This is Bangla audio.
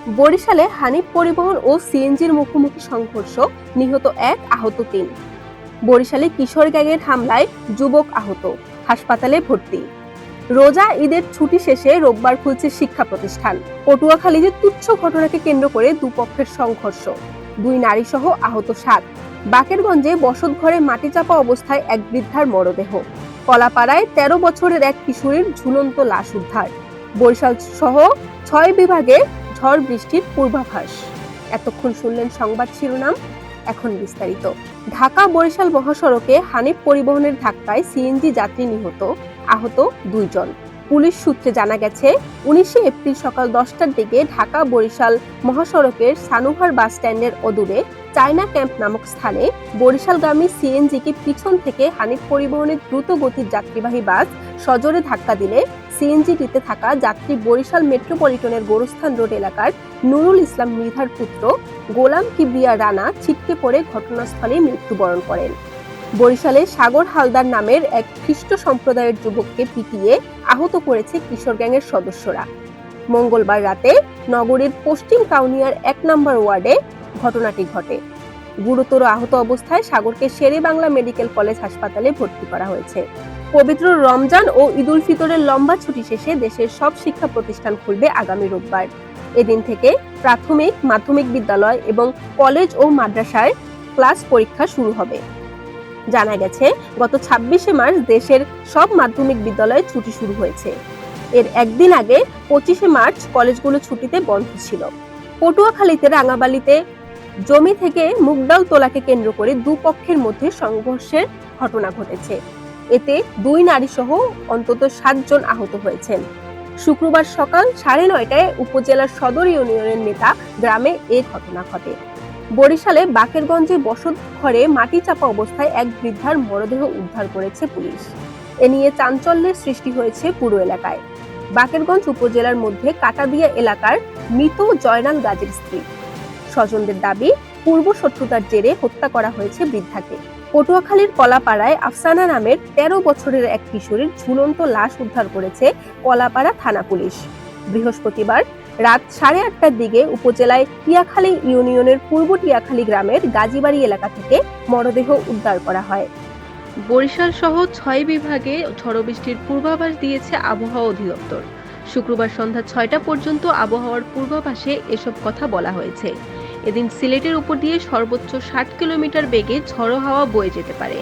বরিশালে হানিফ পরিবহন ও সিএনজির মুখোমুখি সংঘর্ষ, নিহত 1, আহত 3। বরিশালে কিশোর গ্যাংয়ের হামলায় যুবক আহত, হাসপাতালে ভর্তি। রোজা ঈদের ছুটি শেষে রোববার খুলছে শিক্ষা প্রতিষ্ঠান। পটুয়াখালীতে তুচ্ছ ঘটনাকে কেন্দ্র করে দুপক্ষের সংঘর্ষ, 2 নারী সহ আহত 7। বাকেরগঞ্জে বসতঘরে মাটি চাপা অবস্থায় এক বৃদ্ধার মরদেহ। কলাপাড়ায় 13 বছরের এক কিশোরীর ঝুলন্ত লাশ উদ্ধার। বরিশাল সহ 6 বিভাগে ঝড় বৃষ্টির পূর্বাভাস। এতক্ষণ শুনলেন সংবাদ শিরোনাম, এখন বিস্তারিত। ঢাকা বরিশাল মহাসড়কে হানিফ পরিবহনের ধাক্কায় সিএনজি যাত্রী নিহত, আহত 2 জন। পুলিশ সূত্রে জানা গেছে, 19 এপ্রিল সকাল 10টার দিকে ঢাকা বরিশাল মহাসড়কের সানুহার বাস স্ট্যান্ডের অদূরে চায়না ক্যাম্প নামক স্থানে বরিশালগামী সিএনজিকে পিছন থেকে হানিফ পরিবহনের দ্রুত গতির যাত্রীবাহী বাস সজোরে ধাক্কা দিলে সিএনজিটিতে থাকা যাত্রী বরিশাল মেট্রোপলিটনের গোরস্থান রোড এলাকার নুরুল ইসলাম মৃধার পুত্র গোলাম কিবরিয়া রানা ছিটকে পড়ে ঘটনাস্থলে মৃত্যুবরণ করেন। বরিশালে সাগর হালদার নামের এক খ্রিস্ট সম্প্রদায়ের যুবককে পিটিয়ে আহত করেছে কিশোর গ্যাংয়ের সদস্যরা। মঙ্গলবার রাতে নগরীর পশ্চিম কাউনিয়ার 1 নম্বর ওয়ার্ডে ঘটনাটি ঘটে। গুরুতর আহত অবস্থায় সাগরকে শেরে বাংলা মেডিকেল কলেজ হাসপাতালে ভর্তি করা হয়েছে। পবিত্র রমজান ও ঈদ উল ফিতরের লম্বা ছুটি শেষে দেশের সব শিক্ষা প্রতিষ্ঠান খুলবে আগামী রোববার। এদিন থেকে প্রাথমিক, মাধ্যমিক বিদ্যালয় এবং কলেজ ও মাদ্রাসায় ক্লাস পরীক্ষা শুরু হবে। জানা গেছে, গত 26শে মার্চ দেশের সব মাধ্যমিক বিদ্যালয়ে ছুটি শুরু হয়েছে। এর একদিন আগে 25শে মার্চ কলেজগুলো ছুটিতে বন্ধ ছিল। পটুয়াখালীতে রাঙাবালিতে জমি থেকে মুগডাল তোলাকে কেন্দ্র করে দুপক্ষের মধ্যে সংঘর্ষের ঘটনা ঘটেছে। এতে 2 নারী সহ অন্তত 7 জন আহত হয়েছেন। শুক্রবার সকাল 9:30টায় উপজেলার সদর ইউনিয়নের নেতা গ্রামে এ ঘটনা ঘটে। বরিশালে বাকেরগঞ্জে বসত ঘরে মাটি চাপা অবস্থায় এক বৃদ্ধার মরদেহ উদ্ধার করেছে পুলিশ। এ নিয়ে চাঞ্চল্যের সৃষ্টি হয়েছে পুরো এলাকায়। বাকেরগঞ্জ উপজেলার মধ্যে কাটাদিয়া এলাকার মৃত জয়নাল গাজীর স্ত্রী। স্বজনদের দাবি, পূর্ব শত্রুতার জেরে হত্যা করা হয়েছে বৃদ্ধাকে। পটুয়াখালীর কলাপাড়ায় আফসানা নামের 13 বছরের এক কিশোরীর ঝুলন্ত লাশ উদ্ধার করেছে কলাপাড়া থানা পুলিশ। বৃহস্পতিবার রাত 8:30টার দিকে উপজেলায় টিয়াখালী ইউনিয়নের পূর্ব টিয়াখালী গ্রামের গাজীবাড়ি এলাকা থেকে মরদেহ উদ্ধার করা হয়। বরিশাল সহ 6 বিভাগে ঝড় বৃষ্টির পূর্বাভাস দিয়েছে আবহাওয়া অধিদপ্তর। শুক্রবার সন্ধ্যা 6টা পর্যন্ত আবহাওয়ার পূর্বাভাসে এসব কথা বলা হয়েছে। এদিন সিলেটের উপর দিয়ে সর্বোচ্চ 60 কিলোমিটার বেগে ঝড়ো হাওয়া বয়ে যেতে পারে।